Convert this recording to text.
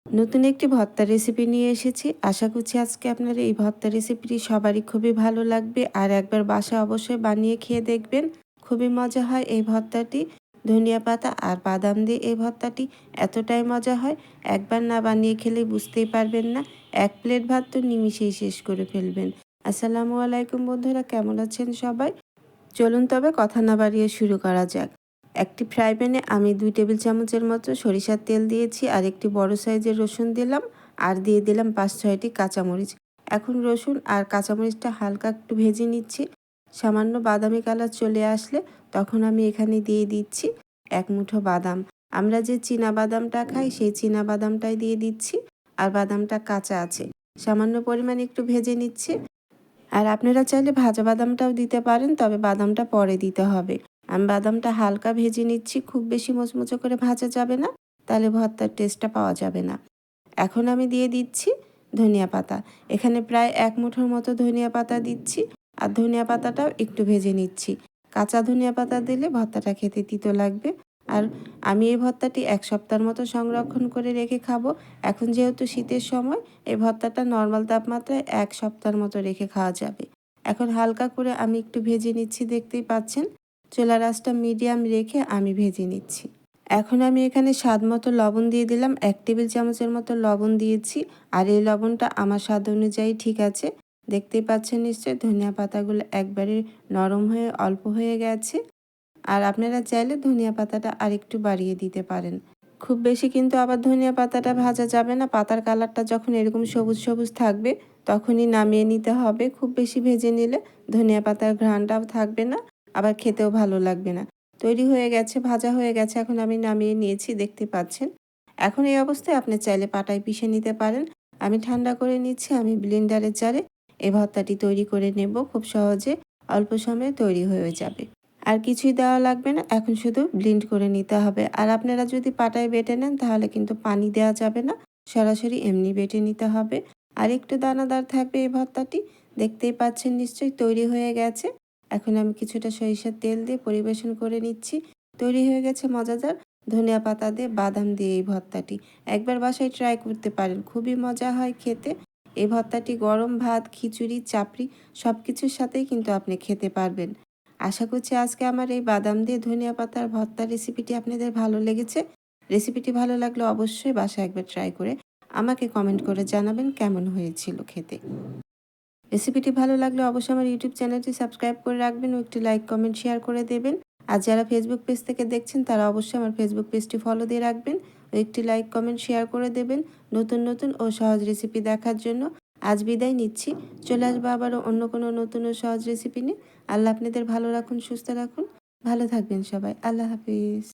নতুন একটি ভর্তা রেসিপি নিয়ে এসেছি। আশা করছি আজকে আপনার এই ভর্তা রেসিপিটি সবারই খুবই ভালো লাগবে আর একবার বাসায় অবশ্যই বানিয়ে খেয়ে দেখবেন। খুবই মজা হয় এই ভর্তাটি। ধনিয়া পাতা আর বাদাম দিয়ে এই ভর্তাটি এতটাই মজা হয়, একবার না বানিয়ে খেলে বুঝতেই পারবেন না। ১ প্লেট ভাত তো নিমিষেই শেষ করে ফেলবেন। আসসালামু আলাইকুম বন্ধুরা, কেমন আছেন সবাই? চলুন তবে কথা না বাড়িয়ে শুরু করা যাক। একটি ফ্রাই প্যানে আমি ২ টেবিল চামচের মতো সরিষার তেল দিয়েছি আর একটি বড় সাইজের রসুন দিলাম আর দিয়ে দিলাম ৫-৬টি কাঁচামরিচ। এখন রসুন আর কাঁচামরিচটা হালকা একটু ভেজে নিচ্ছি। সামান্য বাদামি কালার চলে আসলে তখন আমি এখানে দিয়ে দিচ্ছি ১ মুঠো বাদাম। আমরা যে চীনা বাদামটা খাই সেই চীনা বাদামটাই দিয়ে দিচ্ছি আর বাদামটা কাঁচা আছে। সামান্য পরিমাণে একটু ভেজে নিচ্ছি। আর আপনারা চাইলে ভাজা বাদামটাও দিতে পারেন, তবে বাদামটা পরে দিতে হবে। আমি বাদামটা হালকা ভেজে নিচ্ছি, খুব বেশি মুচমুচে করে ভাজা যাবে না, তাহলে ভর্তার টেস্টটা পাওয়া যাবে না। এখন আমি দিয়ে দিচ্ছি ধনিয়া পাতা। এখানে প্রায় ১ মুঠোর মতো ধনিয়া পাতা দিচ্ছি আর ধনিয়া পাতাটাও একটু ভেজে নিচ্ছি। কাঁচা ধনিয়া পাতা দিলে ভর্তাটা খেতে তিতো লাগবে। আর আমি এই ভর্তাটি ১ সপ্তাহের মতো সংরক্ষণ করে রেখে খাবো। এখন যেহেতু শীতের সময়, এই ভর্তাটা নরমাল তাপমাত্রায় ১ সপ্তাহের মতো রেখে খাওয়া যাবে। এখন হালকা করে আমি একটু ভেজে নিচ্ছি, দেখতেই পাচ্ছেন। চুলার আঁচটা মিডিয়াম রেখে আমি ভেজে নিচ্ছি। এখন আমি এখানে স্বাদ মতো লবণ দিয়ে দিলাম। ১ টেবিল চামচের মতো লবণ দিয়েছি আর এই লবণটা আমার স্বাদ অনুযায়ী ঠিক আছে। দেখতেই পাচ্ছেন নিশ্চয়ই ধনিয়া পাতাগুলো একবারে নরম হয়ে অল্প হয়ে গেছে। আর আপনারা চাইলে ধনিয়া পাতাটা আরেকটু বাড়িয়ে দিতে পারেন। খুব বেশি কিন্তু আবার ধনিয়া পাতাটা ভাজা যাবে না। পাতার কালারটা যখন এরকম সবুজ সবুজ থাকবে তখনই নামিয়ে নিতে হবে। খুব বেশি ভেজে নিলে ধনিয়া পাতার ঘ্রাণটাও থাকবে না, আবার খেতেও ভালো লাগবে না। তৈরি হয়ে গেছে, ভাজা হয়ে গেছে, এখন আমি নামিয়ে নিয়েছি, দেখতে পাচ্ছেন। এখন এই অবস্থায় আপনি চাইলে পাটায় পিষে নিতে পারেন। আমি ঠান্ডা করে নিচ্ছি, আমি ব্লেন্ডারের জারে এই ভর্তাটি তৈরি করে নেব। খুব সহজে অল্প সময়ে তৈরি হয়ে যাবে। আর কিছুই দেওয়া লাগবে না, এখন শুধু ব্লেন্ড করে নিতে হবে। আর আপনারা যদি পাটায় বেটে নেন তাহলে কিন্তু পানি দেওয়া যাবে না, সরাসরি এমনি বেটে নিতে হবে। আর একটু দানাদার থাকবে এই ভর্তাটি। দেখতেই পাচ্ছেন নিশ্চয়ই তৈরি হয়ে গেছে। এখন আমি কিছুটা সরিষার তেল দিয়ে পরিবেশন করে নিচ্ছি। তৈরি হয়ে গেছে মজাদার ধনিয়া পাতা দিয়ে বাদাম দিয়ে এই ভর্তাটি। একবার বাসায় ট্রাই করতে পারেন, খুবই মজা হয় খেতে। এই ভর্তাটি গরম ভাত, খিচুড়ি, চাপড়ি সব কিছুর সাথেই কিন্তু আপনি খেতে পারবেন। আশা করছি আজকে আমার এই বাদাম দিয়ে ধনিয়া পাতার ভর্তার রেসিপিটি আপনাদের ভালো লেগেছে। রেসিপিটি ভালো লাগলে অবশ্যই বাসায় একবার ট্রাই করে আমাকে কমেন্ট করে জানাবেন কেমন হয়েছিল খেতে। রেসিপিটি ভালো লাগলে অবশ্যই আমার ইউটিউব চ্যানেলটি সাবস্ক্রাইব করে রাখবেন ও একটি লাইক, কমেন্ট, শেয়ার করে দেবেন। আর যারা ফেসবুক পেজ থেকে দেখছেন তারা অবশ্যই আমার ফেসবুক পেজটি ফলো দিয়ে রাখবেন ও একটি লাইক, কমেন্ট, শেয়ার করে দেবেন নতুন নতুন ও সহজ রেসিপি দেখার জন্য। আজ বিদায় নিচ্ছি। চলে আসবো আবারও অন্য কোনো নতুন ও সহজ রেসিপি নিয়ে। আল্লাহ আপনাদের ভালো রাখুন, সুস্থ রাখুন। ভালো থাকবেন সবাই। আল্লাহ হাফিজ।